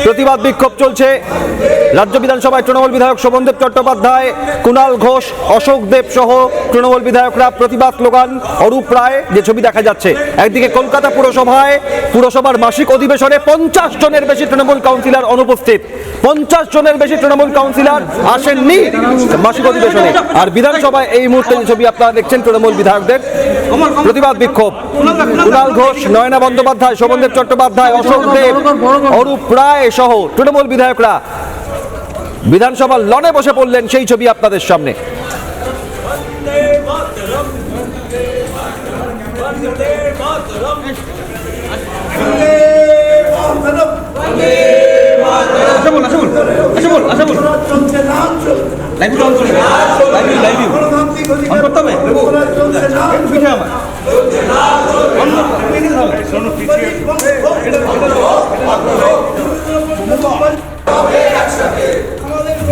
প্রতিবাদ বিক্ষোভ চলছে রাজ্য বিধানসভায়। তৃণমূল বিধায়ক শোভনদেব চট্টোপাধ্যায়, কুণাল ঘোষ, অশোক দেব সহ তৃণমূল বিধায়করা প্রতিবাদ স্লোগান। অরূপ রায়, যে ছবি দেখা যাচ্ছে, একদিকে কলকাতা পুরসভার মাসিক অধিবেশনে 50 জনের বেশি তৃণমূল কাউন্সিলর অনুপস্থিত। 50 জনের বেশি তৃণমূল কাউন্সিলর আসেননি মাসিক অধিবেশনে। আর বিধানসভায় এই মুহূর্তে যে ছবি আপনারা দেখছেন তৃণমূল বিধায়কদের প্রতিবাদ বিক্ষোভ। কুণাল ঘোষ, নয়না বন্দ্যোপাধ্যায়, শোভনদেব চট্টোপাধ্যায়, অশোক দেব, অরূপ রায় সহ তৃণমূল বিধায়করা বিধানসভার লনে বসে পড়লেন। সেই ছবি আপনাদের সামনে।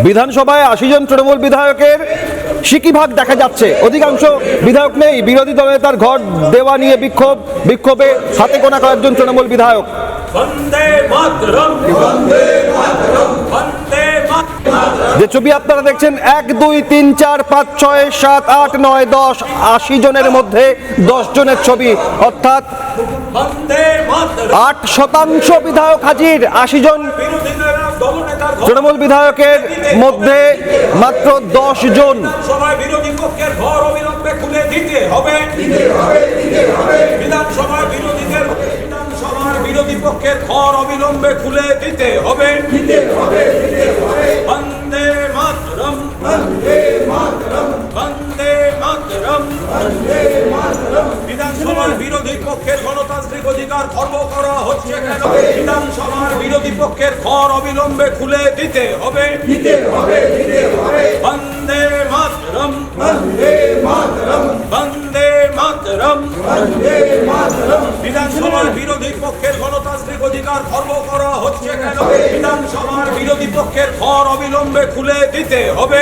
বিধানসভায় 80 জন তৃণমূল বিধায়কের সিকিভাগ দেখা যাচ্ছে। অধিকাংশ বিধায়ক নেই। বিরোধী দলের তার ঘর দেওয়া নিয়ে বিক্ষোভে হাতে গোনা কয়েকজন তৃণমূল বিধায়ক। যে ছবি আপনারা দেখছেন, 1, 2, 3, 4, 5, 6, 7, 8, 9, 10, 80 জনের মধ্যে 10 জনের ছবি, অর্থাৎ 8% বিধায়ক হাজির। 80 জন তৃণমূল বিধায়কের মধ্যে মাত্র 10 জন। বিরোধী পক্ষের ঘর অবিলম্বে খুলে দিতে হবে। বিধানসভার বিরোধী পক্ষের ঘর অবিলম্বে খুলে দিতে হবে। বন্দে মাতরম, বন্দে মাতরম, বন্দে মাতরম, বন্দে মাতরম। বিধানসভার বিরোধী পক্ষের গণতান্ত্রিক অধিকার খর্ব করা হচ্ছে কেন? বিধানসভার বিরোধী পক্ষের ঘর অবিলম্বে খুলে দিতে হবে। বন্দে মাতরম, বন্দে মাতরম, বন্দে মাতরম, বন্দে মাতরম। বিধানসভার বিরোধী পক্ষের গণতান্ত্রিক অধিকার খর্ব করা হচ্ছে কেন? বিধানসভার বিরোধী পক্ষের ঘর অবিলম্বে খুলে দিতে হবে।